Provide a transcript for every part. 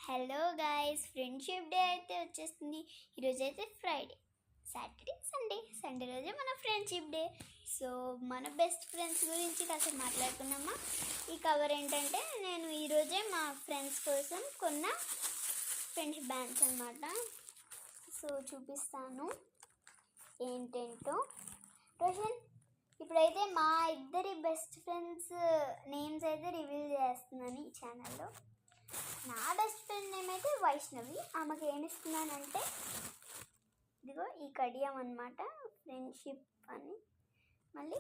Hello guys, friendship day అయితే వచ్చేస్తుంది. ఈరోజు అయితే ఫ్రైడే, సాటర్డే, సండే రోజే మన ఫ్రెండ్షిప్ డే. సో మన బెస్ట్ ఫ్రెండ్స్ గురించి కాసేపు మాట్లాడుకున్నామా. ఈ కవర్ ఏంటంటే నేను ఈరోజే మా ఫ్రెండ్స్ కోసం కొన్న ఫ్రెండ్షిప్ బ్యాండ్స్ అనమాట. సో చూపిస్తాను ఏంటేంటో. రోషన్, ఇప్పుడైతే మా ఇద్దరి బెస్ట్ ఫ్రెండ్స్ నేమ్స్ అయితే రివీల్ చేస్తున్నాను ఈ ఛానల్లో. నా బెస్ట్ ఫ్రెండ్ నేమ్ అయితే వైష్ణవి. ఆమెకి ఏమి ఇస్తున్నానంటే ఇదిగో ఈ కడియం అనమాట, ఫ్రెండ్షిప్ అని. మళ్ళీ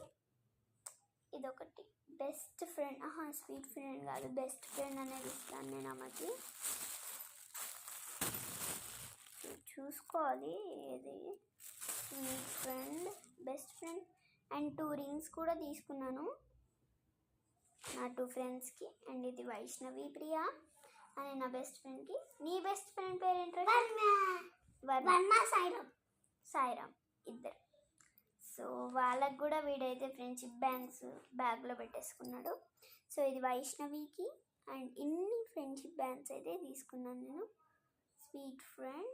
ఇదొకటి బెస్ట్ ఫ్రెండ్, స్వీట్ ఫ్రెండ్ కాదు, బెస్ట్ ఫ్రెండ్ అనేది ఇస్తాను నేను ఆమెకి. చూసుకోవాలి ఏది sweet friend, best friend. And 2 rings కూడా తీసుకున్నాను నా 2 ఫ్రెండ్స్కి. అండ్ ఇది వైష్ణవి ప్రియా అని నా బెస్ట్ ఫ్రెండ్కి. నీ బెస్ట్ ఫ్రెండ్ పేరు ఏంటంటే సాయిరామ్ ఇద్దరు. సో వాళ్ళకు కూడా వీడైతే ఫ్రెండ్షిప్ బ్యాండ్స్ బ్యాగ్లో పెట్టేసుకున్నాడు. సో ఇది వైష్ణవికి. అండ్ ఇన్ని ఫ్రెండ్షిప్ బ్యాండ్స్ అయితే తీసుకున్నాను నేను. Sweet friend,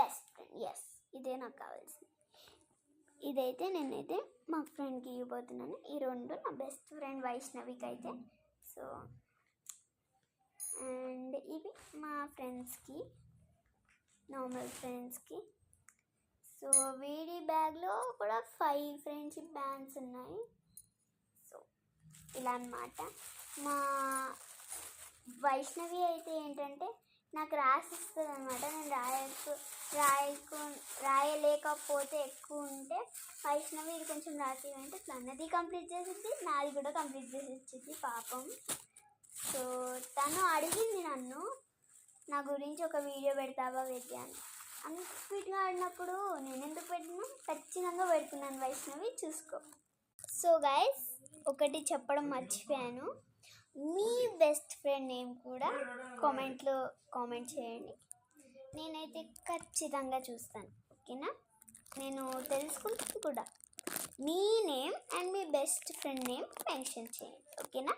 best friend, yes ఇదే నాకు కావాల్సింది. ఇదైతే నేనైతే మా ఫ్రెండ్కి ఇవ్వబోతున్నాను. ఈ 2 నా బెస్ట్ ఫ్రెండ్ వైష్ణవికి అయితే. సో అండ్ ఇవి మా ఫ్రెండ్స్కి, నార్మల్ ఫ్రెండ్స్కి. సో వీడి బ్యాగ్లో కూడా 5 ఫ్రెండ్షిప్ బ్యాండ్స్ ఉన్నాయి. సో ఇలా అన్నమాట. మా వైష్ణవి అయితే ఏంటంటే నాకు రాసిస్తుంది అనమాట. నేను రాయలేకపోతే ఎక్కువ ఉంటే వైష్ణవి ఇది కొంచెం రాసి అంటే తనది కంప్లీట్ చేసింది, నాది కూడా కంప్లీట్ చేసి ఇచ్చింది పాపం. సో తను అడిగింది నన్ను, నా గురించి ఒక వీడియో పెడతావా వేద్య అని. అంత స్వీట్గా ఆడినప్పుడు నేను ఎందుకు పెట్టినా, ఖచ్చితంగా పెడుతున్నాను వైష్ణవి, చూసుకో. సో గైస్, ఒకటి చెప్పడం మర్చిపోయాను. మీ బెస్ట్ ఫ్రెండ్ నేమ్ కూడా కామెంట్ చేయండి. నేనైతే ఖచ్చితంగా చూస్తాను, ఓకేనా? నేను తెలుసుకుంటాను కూడా. మీ నేమ్ అండ్ మీ బెస్ట్ ఫ్రెండ్ నేమ్ మెన్షన్ చేయండి, ఓకేనా?